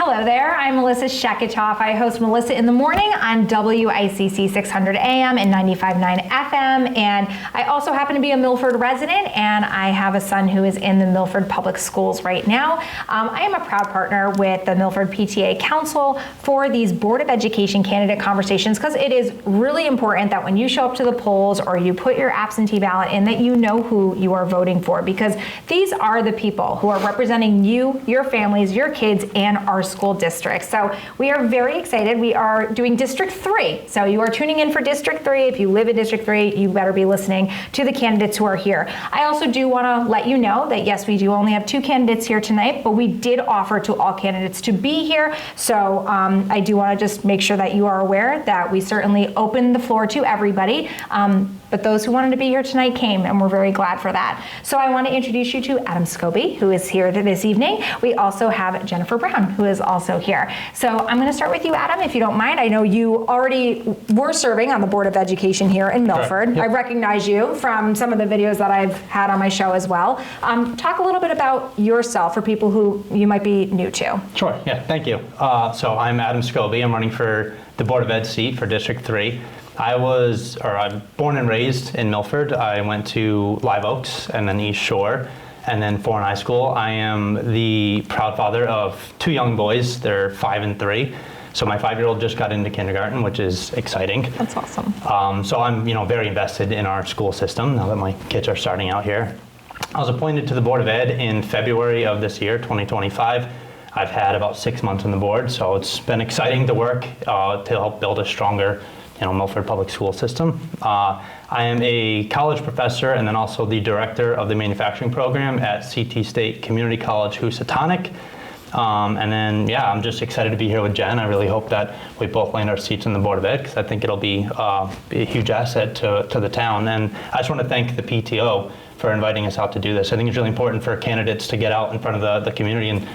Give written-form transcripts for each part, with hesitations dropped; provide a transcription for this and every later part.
Hello there, I'm Melissa Sheketoff. I host Melissa in the Morning on WICC 600 AM and 95.9 FM, and I also happen to be a Milford resident, and I have a son who is in the Milford Public Schools right now. I am a proud partner with the Milford PTA Council for these Board of Education candidate conversations, because it is really important that when you show up to the polls or you put your absentee ballot in, that you know who you are voting for, because these are the people who are representing you, your families, your kids, and our school district. So we are very excited. We are doing District 3. So you are tuning in for District 3. If you live in District 3, you better be listening to the candidates who are here. I also do want to let you know that yes, we do only have 2 candidates here tonight, but we did offer to all candidates to be here. So I do want to just make sure that you are aware that we certainly opened the floor to everybody. But those who wanted to be here tonight came, and we're very glad for that. So I want to introduce you to Adam Scobie, who is here this evening. We also have Jennifer Brown, who is also here. So I'm going to start with you, Adam, if you don't mind. I know you already were serving on the Board of Education here in Milford. Yep. I recognize you from some of the videos that I've had on my show as well. Talk a little bit about yourself for people who you might be new to. Sure, yeah, thank you. So I'm Adam Scobie. I'm running for the Board of Ed seat for District 3. I'm born and raised in Milford. I went to Live Oaks and then East Shore and then Foreign High School. I am the proud father of 2 young boys. They're 5 and 3. So my 5-year-old just got into kindergarten, which is exciting. That's awesome. So I'm very invested in our school system now that my kids are starting out here. I was appointed to the Board of Ed in February of this year, 2025. I've had about 6 months on the board, so it's been exciting to work to help build a stronger Milford public school system. I am a college professor and then also the director of the manufacturing program at CT State Community College Housatonic. And then, I'm just excited to be here with Jen. I really hope that we both land our seats on the Board of Ed, because I think it'll be a huge asset to the town. And I just want to thank the PTO for inviting us out to do this. I think it's really important for candidates to get out in front of the community and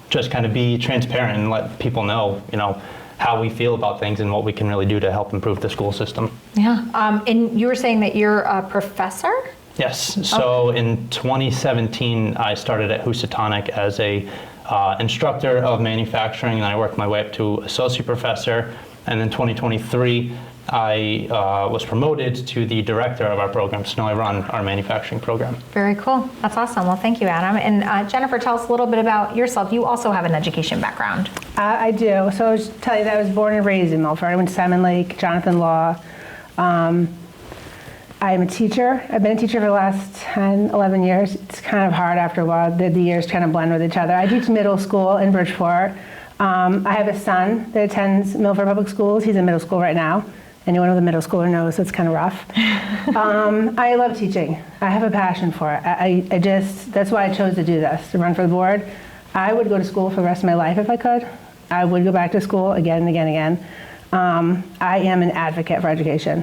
just kind of be transparent and let people know, how we feel about things and what we can really do to help improve the school system. Yeah, and you were saying that you're a professor? Yes, so in 2017, I started at Housatonic as a instructor of manufacturing, and I worked my way up to associate professor, and then 2023, I was promoted to the director of our program, so now I run our manufacturing program. Very cool. That's awesome. Well, thank you, Adam. And Jennifer, tell us a little bit about yourself. You also have an education background. I do. So I was tell you that I was born and raised in Milford. I went to Salmon Lake, Jonathan Law. I'm a teacher. I've been a teacher for the last 10, 11 years. It's kind of hard after a while. The years kind of blend with each other. I teach middle school in Bridgeport. I have a son that attends Milford Public Schools. He's in middle school right now. Anyone with a middle schooler knows it's kind of rough. I love teaching. I have a passion for it. That's why I chose to do this, to run for the board. I would go to school for the rest of my life if I could. I would go back to school again and again and again. I am an advocate for education.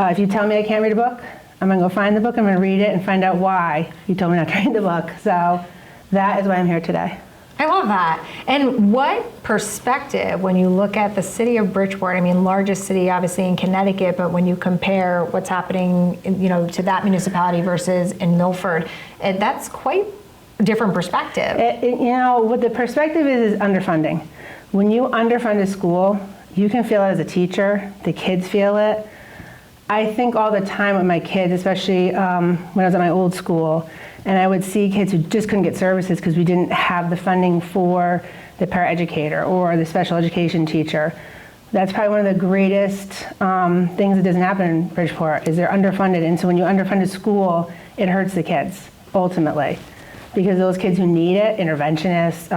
If you tell me I can't read a book, I'm gonna go find the book, I'm gonna read it and find out why you told me not to read the book. So that is why I'm here today. I love that. And what perspective, when you look at the city of Bridgeport, largest city obviously in Connecticut, but when you compare what's happening, to that municipality versus in Milford, that's quite a different perspective. What the perspective is underfunding. When you underfund a school, you can feel it as a teacher, the kids feel it. I think all the time with my kids, especially when I was at my old school, and I would see kids who just couldn't get services because we didn't have the funding for the paraeducator or the special education teacher. That's probably one of the greatest things that doesn't happen in Bridgeport, is they're underfunded. And so when you underfund a school, it hurts the kids, ultimately. Because those kids who need it, interventionists,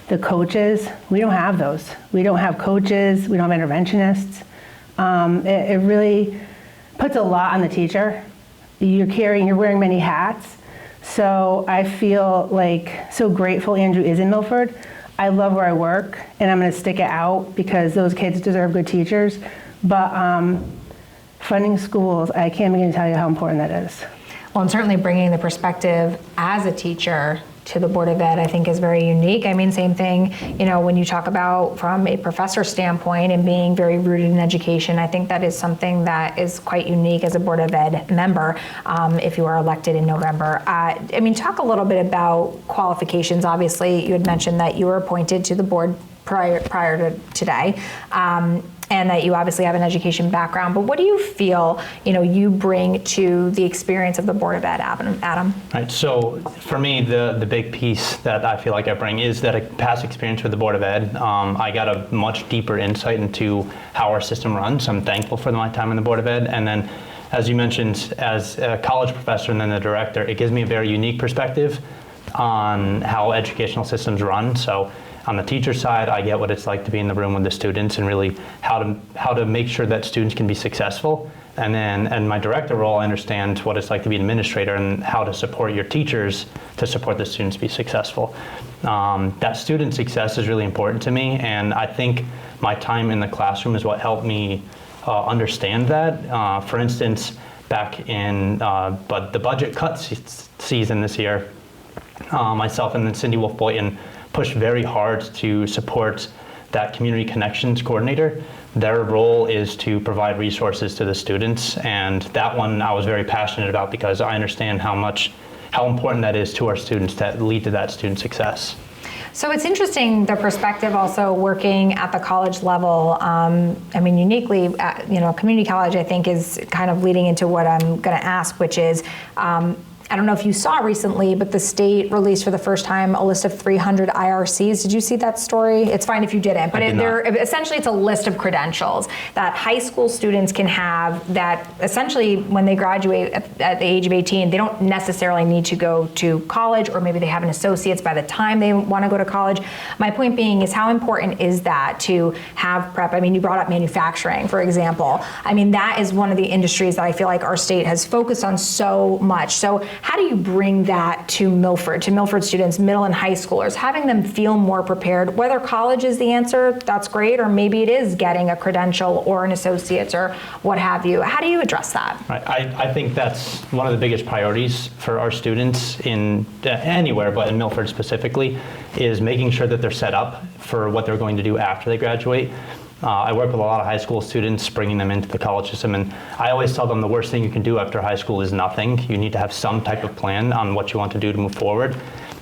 the coaches, we don't have those. We don't have coaches, we don't have interventionists. It really puts a lot on the teacher. You're wearing many hats. So I feel so grateful Andrew is in Milford. I love where I work, and I'm gonna stick it out because those kids deserve good teachers. But funding schools, I can't begin to tell you how important that is. Well, and certainly bringing the perspective as a teacher to the Board of Ed, I think is very unique. I mean, same thing, when you talk about from a professor standpoint and being very rooted in education, I think that is something that is quite unique as a Board of Ed member if you are elected in November. I mean, talk a little bit about qualifications. Obviously, you had mentioned that you were appointed to the board prior to today. And that you obviously have an education background, but what do you feel, you bring to the experience of the Board of Ed, Adam? Right, so for me, the big piece that I feel like I bring is that a past experience with the Board of Ed. I got a much deeper insight into how our system runs. I'm thankful for my time in the Board of Ed. And then, as you mentioned, as a college professor and then the director, it gives me a very unique perspective on how educational systems run. So on the teacher side, I get what it's like to be in the room with the students and really how to make sure that students can be successful. And then in my director role, I understand what it's like to be an administrator and how to support your teachers to support the students be successful. That student success is really important to me, and I think my time in the classroom is what helped me understand that. For instance, back in the budget cut season this year, myself and then Cindy Wolf-Boyton pushed very hard to support that community connections coordinator. Their role is to provide resources to the students, and that one I was very passionate about because I understand how important that is to our students that lead to that student success. So it's interesting, the perspective also working at the college level. I mean, uniquely, community college, I think, is kind of leading into what I'm going to ask, which is, I don't know if you saw recently, but the state released for the first time a list of 300 IRCs. Did you see that story? It's fine if you didn't, but essentially it's a list of credentials that high school students can have that essentially when they graduate at the age of 18, they don't necessarily need to go to college, or maybe they have an associate's by the time they want to go to college. My point being is, how important is that to have prep? I mean, you brought up manufacturing, for example. I mean, that is one of the industries that I feel like our state has focused on so much. So how do you bring that to Milford students, middle and high schoolers, having them feel more prepared? Whether college is the answer, that's great, or maybe it is getting a credential or an associate's or what have you. How do you address that? Right. I think that's one of the biggest priorities for our students in anywhere, but in Milford specifically, is making sure that they're set up for what they're going to do after they graduate. I work with a lot of high school students, bringing them into the college system, and I always tell them the worst thing you can do after high school is nothing. You need to have some type of plan on what you want to do to move forward.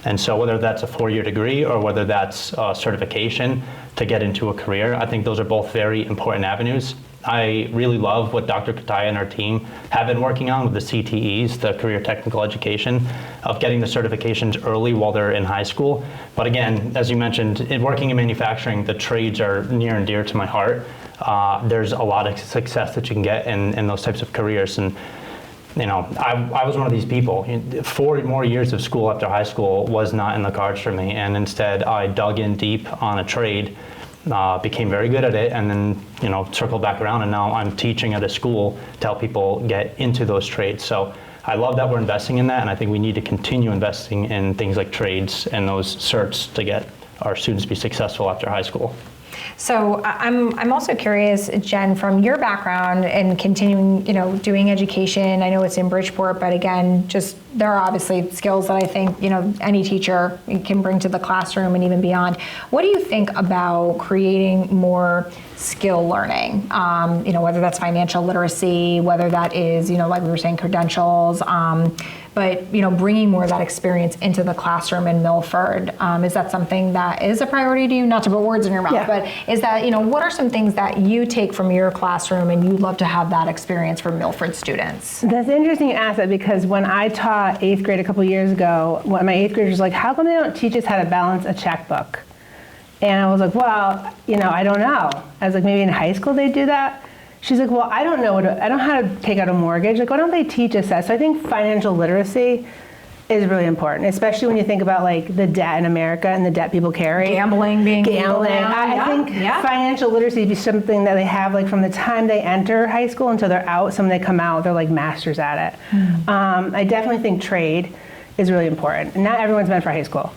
And so whether that's a 4-year degree or whether that's a certification to get into a career, I think those are both very important avenues. I really love what Dr. Kataya and our team have been working on with the CTEs, the Career Technical Education, of getting the certifications early while they're in high school. But again, as you mentioned, working in manufacturing, the trades are near and dear to my heart. There's a lot of success that you can get in those types of careers. And I was one of these people. 4 more years of school after high school was not in the cards for me, and instead I dug in deep on a trade, became very good at it, and then circled back around, and now I'm teaching at a school to help people get into those trades. So I love that we're investing in that, and I think we need to continue investing in things like trades and those certs to get our students to be successful after high school. So I'm also curious, Jen, from your background and continuing, doing education. I know it's in Bridgeport, but again, just there are obviously skills that I think, any teacher can bring to the classroom and even beyond. What do you think about creating more skill learning? Whether that's financial literacy, whether that is, like we were saying, credentials, but bringing more of that experience into the classroom in Milford. Is that something that is a priority to you? Not to put words in your mouth, but is that, what are some things that you take from your classroom and you'd love to have that experience for Milford students? That's interesting you ask that, because when I taught 8th grade a couple years ago, my 8th graders was like, how come they don't teach us how to balance a checkbook? And I was like, well, I don't know. I was like, maybe in high school they do that? She's like, well, I don't know I don't know how to take out a mortgage. Like, why don't they teach us that? So I think financial literacy is really important, especially when you think about like the debt in America and the debt people carry. Gambling being Gambling. I think financial literacy be something that they have like from the time they enter high school until they're out. So when they come out, they're like masters at it. I definitely think trade is really important. Not everyone's meant for high school.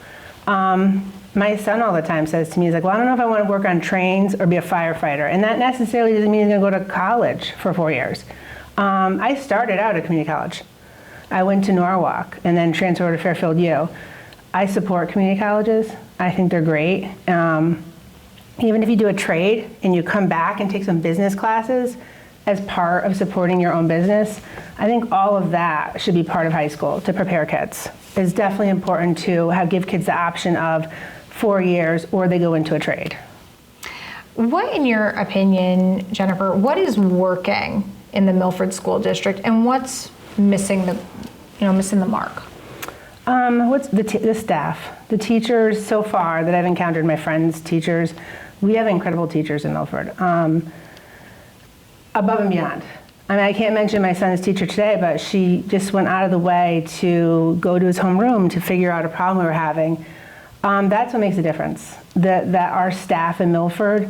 My son all the time says to me, he's like, well, I don't know if I want to work on trains or be a firefighter. And that necessarily doesn't mean he's going to go to college for 4 years. I started out at community college. I went to Norwalk and then transferred to Fairfield U. I support community colleges. I think they're great. Even if you do a trade and you come back and take some business classes as part of supporting your own business, I think all of that should be part of high school to prepare kids. It's definitely important to give kids the option of 4 years or they go into a trade. What, in your opinion, Jennifer, what is working in the Milford School District and what's missing the mark? What's the staff, the teachers so far that I've encountered, my friends' teachers, we have incredible teachers in Milford, above and beyond. I mean, I can't mention my son's teacher today, but she just went out of the way to go to his homeroom to figure out a problem we were having. That's what makes a difference, that our staff in Milford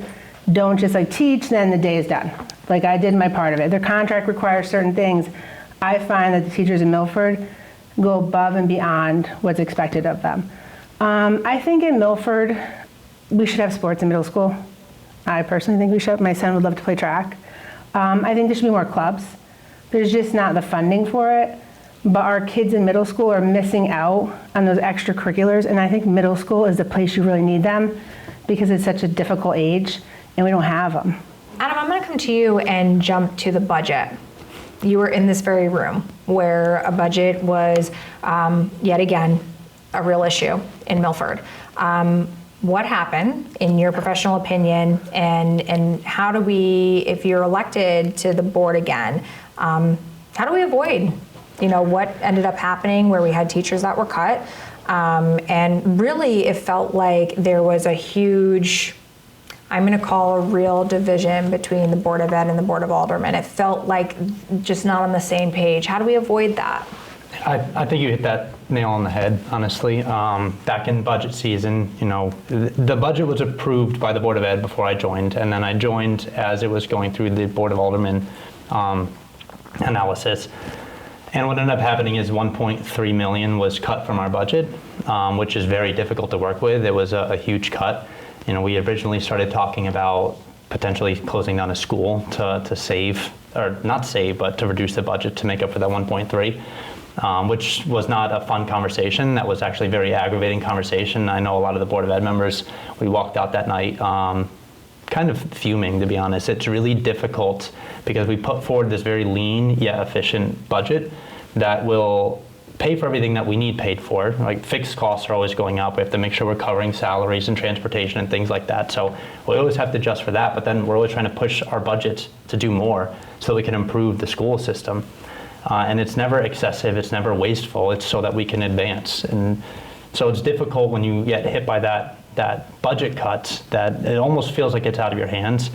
don't just teach, then the day is done. I did my part of it. Their contract requires certain things. I find that the teachers in Milford go above and beyond what's expected of them. I think in Milford, we should have sports in middle school. I personally think we should. My son would love to play track. I think there should be more clubs. There's just not the funding for it, but our kids in middle school are missing out on those extracurriculars, and I think middle school is the place you really need them because it's such a difficult age, and we don't have them. Adam, I'm going to come to you and jump to the budget. You were in this very room where a budget was, yet again, a real issue in Milford. What happened, in your professional opinion, and how do we, if you're elected to the board again, how do we avoid, what ended up happening where we had teachers that were cut? And really, it felt like there was a huge, I'm going to call a real division between the Board of Ed and the Board of Aldermen. It felt like just not on the same page. How do we avoid that? I think you hit that nail on the head, honestly. Back in budget season, the budget was approved by the Board of Ed before I joined, and then I joined as it was going through the Board of Aldermen analysis. And what ended up happening is 1.3 million was cut from our budget, which is very difficult to work with. It was a huge cut. We originally started talking about potentially closing down a school to save, or not save, but to reduce the budget to make up for that 1.3. Which was not a fun conversation. That was actually a very aggravating conversation. I know a lot of the Board of Ed members, we walked out that night kind of fuming, to be honest. It's really difficult because we put forward this very lean yet efficient budget that will pay for everything that we need paid for. Fixed costs are always going up. We have to make sure we're covering salaries and transportation and things like that. So we always have to adjust for that, but then we're always trying to push our budgets to do more so we can improve the school system. And it's never excessive, it's never wasteful, it's so that we can advance. And so it's difficult when you get hit by that budget cut that it almost feels like it's out of your hands.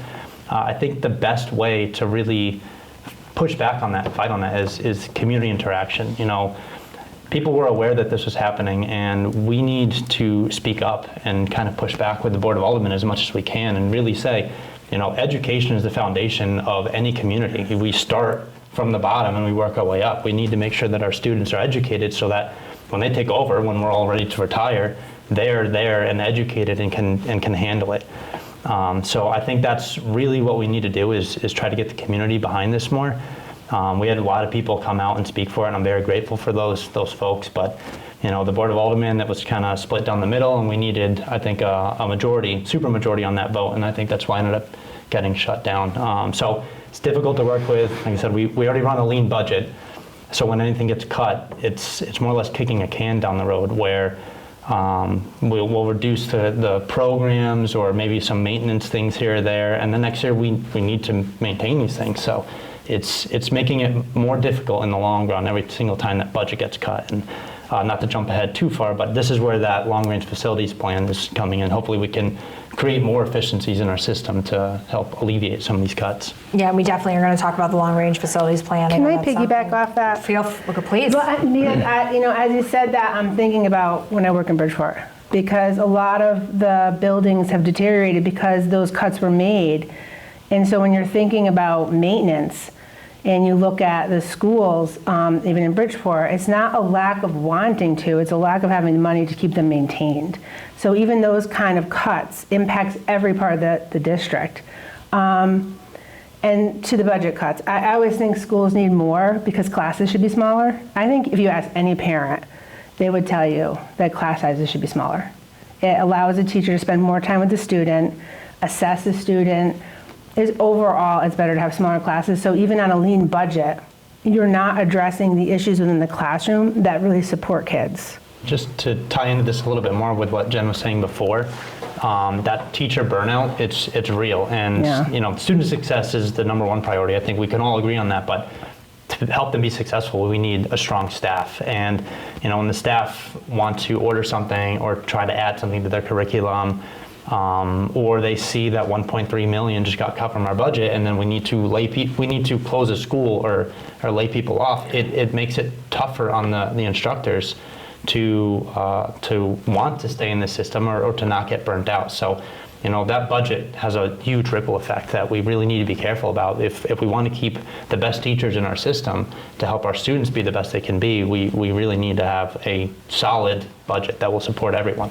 I think the best way to really push back on that, fight on that, is community interaction. People were aware that this was happening, and we need to speak up and kind of push back with the Board of Aldermen as much as we can and really say, education is the foundation of any community. We start from the bottom and we work our way up. We need to make sure that our students are educated so that when they take over, when we're all ready to retire, they're there and educated and can handle it. So I think that's really what we need to do is try to get the community behind this more. We had a lot of people come out and speak for it, and I'm very grateful for those folks. But the Board of Aldermen, that was kind of split down the middle, and we needed, I think, a majority, super majority on that vote, and I think that's why I ended up getting shut down. So it's difficult to work with. Like I said, we already run a lean budget, so when anything gets cut, it's more or less kicking a can down the road where we'll reduce the programs or maybe some maintenance things here or there, and the next year we need to maintain these things. So it's making it more difficult in the long run every single time that budget gets cut. And not to jump ahead too far, but this is where that long-range facilities plan is coming in. Hopefully we can create more efficiencies in our system to help alleviate some of these cuts. Yeah, we definitely are going to talk about the long-range facilities plan. Can I piggyback off that? Please. Well, as you said that, I'm thinking about when I work in Bridgeport, because a lot of the buildings have deteriorated because those cuts were made. And so when you're thinking about maintenance, and you look at the schools, even in Bridgeport, it's not a lack of wanting to, it's a lack of having the money to keep them maintained. So even those kind of cuts impacts every part of the district. And to the budget cuts, I always think schools need more because classes should be smaller. I think if you ask any parent, they would tell you that class sizes should be smaller. It allows the teacher to spend more time with the student, assess the student. Overall, it's better to have smaller classes. So even on a lean budget, you're not addressing the issues within the classroom that really support kids. Just to tie into this a little bit more with what Jen was saying before, that teacher burnout, it's real. And student success is the #1 priority. I think we can all agree on that. But to help them be successful, we need a strong staff. And when the staff want to order something or try to add something to their curriculum, or they see that 1.3 million just got cut from our budget, and then we need to close a school or lay people off, it makes it tougher on the instructors to want to stay in the system or to not get burnt out. So that budget has a huge ripple effect that we really need to be careful about. If we want to keep the best teachers in our system to help our students be the best they can be, we really need to have a solid budget that will support everyone.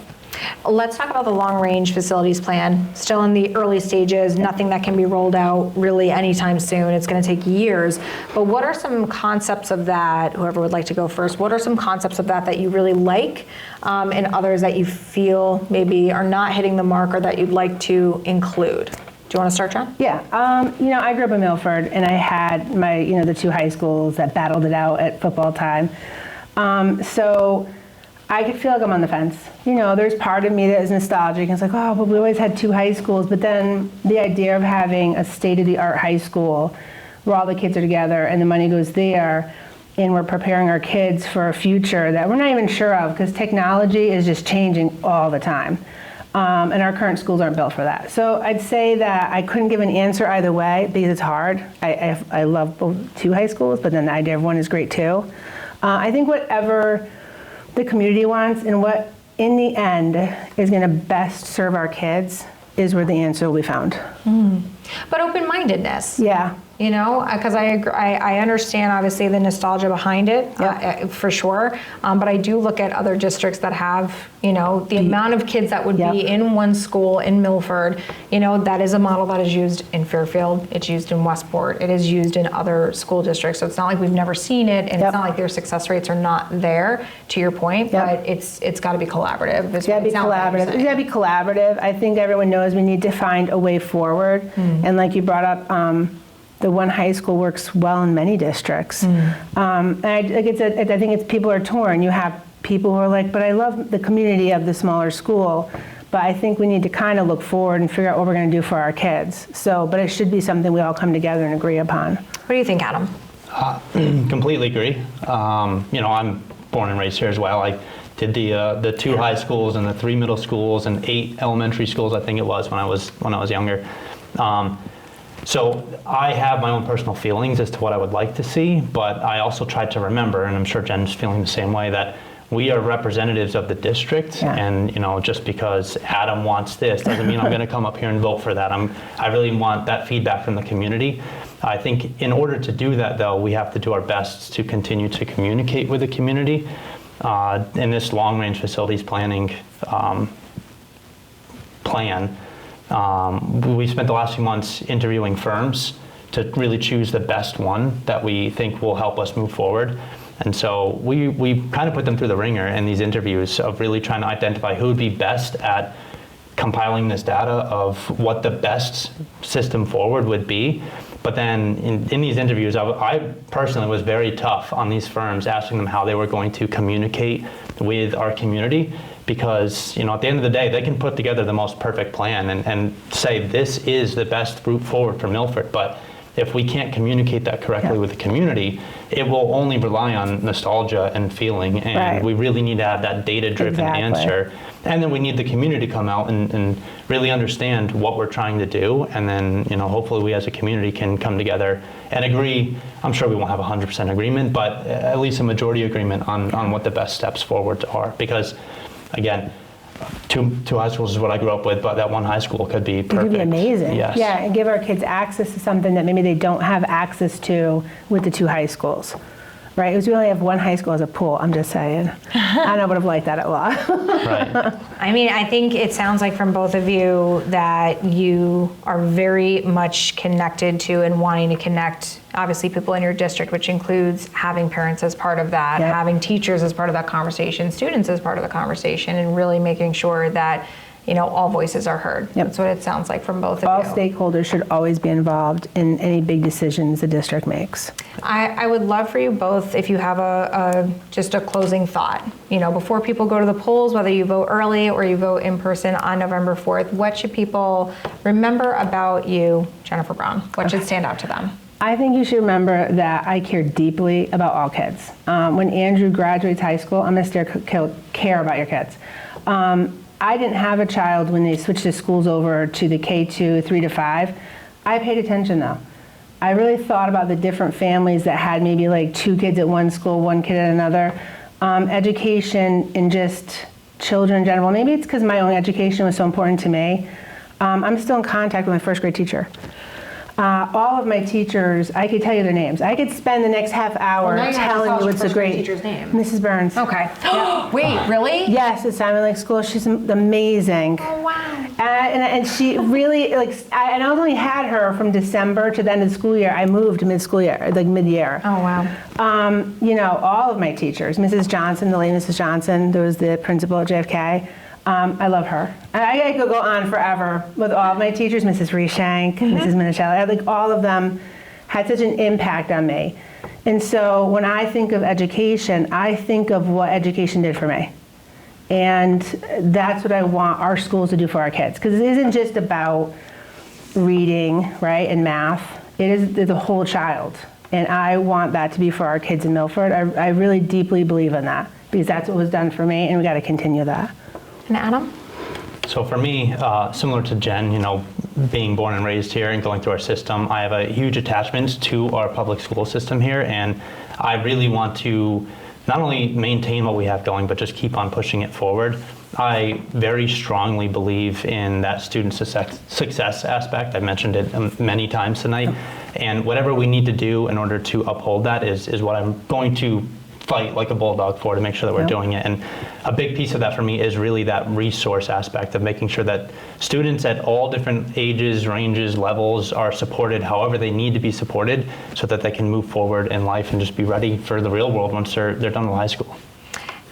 Let's talk about the long-range facilities plan. Still in the early stages, nothing that can be rolled out really anytime soon. It's going to take years. But what are some concepts of that, whoever would like to go first, what are some concepts of that you really like, and others that you feel maybe are not hitting the mark or that you'd like to include? Do you want to start, John? Yeah, I grew up in Milford, and I had my, the 2 high schools that battled it out at football time. So I could feel like I'm on the fence. There's part of me that is nostalgic. And it's like, oh, but we always had 2 high schools. But then the idea of having a state-of-the-art high school where all the kids are together and the money goes there, and we're preparing our kids for a future that we're not even sure of, because technology is just changing all the time. And our current schools aren't built for that. So I'd say that I couldn't give an answer either way because it's hard. I love both 2 high schools, but then the idea of one is great too. I think whatever the community wants and what in the end is going to best serve our kids is where the answer will be found. But open-mindedness. Yeah. Because I understand obviously the nostalgia behind it, for sure. But I do look at other districts that have, the amount of kids that would be in one school in Milford. That is a model that is used in Fairfield. It's used in Westport. It is used in other school districts. So it's not like we've never seen it, and it's not like their success rates are not there. To your point, but it's got to be collaborative. It's got to be collaborative. It's got to be collaborative. I think everyone knows we need to find a way forward. And like you brought up. The one high school works well in many districts. And I think it's people are torn. You have people who are like, but I love the community of the smaller school, but I think we need to kind of look forward and figure out what we're going to do for our kids. But it should be something we all come together and agree upon. What do you think, Adam? Completely agree. I'm born and raised here as well. I did the 2 high schools and the 3 middle schools and 8 elementary schools, I think it was, when I was younger. So I have my own personal feelings as to what I would like to see, but I also tried to remember, and I'm sure Jen's feeling the same way, that we are representatives of the district, and just because Adam wants this doesn't mean I'm going to come up here and vote for that. I really want that feedback from the community. I think in order to do that, though, we have to do our best to continue to communicate with the community. In this long-range facilities planning plan, we spent the last few months interviewing firms to really choose the best one that we think will help us move forward. And so we kind of put them through the ringer in these interviews of really trying to identify who would be best at compiling this data of what the best system forward would be. But then in these interviews, I personally was very tough on these firms, asking them how they were going to communicate with our community. Because at the end of the day, they can put together the most perfect plan and say this is the best route forward for Milford. But if we can't communicate that correctly with the community, it will only rely on nostalgia and feeling. And we really need to have that data-driven answer. And then we need the community to come out and really understand what we're trying to do. And then hopefully we as a community can come together and agree. I'm sure we won't have 100% agreement, but at least a majority agreement on what the best steps forward are. Because again, two high schools is what I grew up with, but that one high school could be perfect. It could be amazing. Yes. Yeah, and give our kids access to something that maybe they don't have access to with the 2 high schools. right? It was we only have one high school as a pool, I'm just saying. And I would have liked that a lot. Right. I mean, I think it sounds like from both of you that you are very much connected to and wanting to connect, obviously, people in your district, which includes having parents as part of that, Yep. having teachers as part of that conversation, students as part of the conversation, and really making sure that, you know, all voices are heard. Yep. That's what it sounds like from both of All you. stakeholders should always be involved in any big decisions the district makes. I would love for you both, if you have just a closing thought, you know, before people go to the polls, whether you vote early or you vote in person on November 4th, what should people remember about you, Jennifer Brown? What should stand out to them? I think you should remember that I care deeply about all kids. When Andrew graduates high school, I'm going to still care about your kids. I didn't have a child when they switched the schools over to the K2, 3 to 5. I paid attention though. I really thought about the different families that had maybe like 2 kids at one school, 1 kid at another. Education and just children in general. Maybe it's because my own education was so important to me. I'm still in contact with my first grade teacher. All of my teachers, I could tell you their names. I could spend the next half hour Well, now you're gonna telling tell you us it's your a first grade great teacher's name. Mrs. Burns. Okay. Wait, really? Yes, at Simon Lake School. She's amazing. Oh, wow. And she really, and I only had her from December to the end of the school year. I moved mid-school year, like mid-year. Oh, wow. You know, all of my teachers, Mrs. Johnson, the late Mrs. Johnson, there was the principal at JFK. I love her. I could go on forever with all of my teachers, Mrs. Reshank, Mrs. Minicelli. Like all of them had such an impact on me. And so when I think of education, I think of what education did for me. And that's what I want our schools to do for our kids. Because it isn't just about reading, right, and math. It is the whole child. And I want that to be for our kids in Milford. I really deeply believe in that because that's what was done for me, and we got to continue that. And Adam? So for me, similar to Jen, you know, being born and raised here and going through our system, I have a huge attachment to our public school system here, and I really want to not only maintain what we have going, but just keep on pushing it forward. I very strongly believe in that student success aspect. I've mentioned it many times tonight, and whatever we need to do in order to uphold that is what I'm going to fight like a bulldog for, to make sure that we're doing it. And a big piece of that for me is really that resource aspect of making sure that students at all different ages, ranges, levels are supported however they need to be supported so that they can move forward in life and just be ready for the real world once they're done with high school.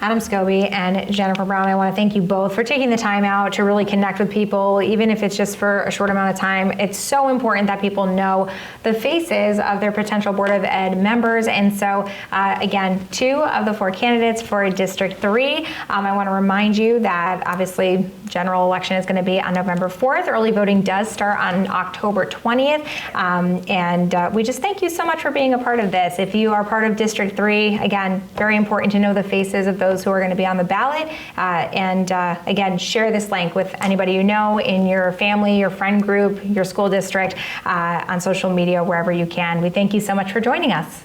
Adam Scobie and Jennifer Brown, I want to thank you both for taking the time out to really connect with people, even if it's just for a short amount of time. It's so important that people know the faces of their potential Board of Ed members. And so, again, 2 of the 4 candidates for District 3. I want to remind you that obviously general election is going to be on November 4th. Early voting does start on October 20th. And we just thank you so much for being a part of this. If you are part of District 3, again, very important to know the faces of those who are going to be on the ballot. Again, share this link with anybody you know in your family, your friend group, your school district, on social media, wherever you can. We thank you so much for joining us.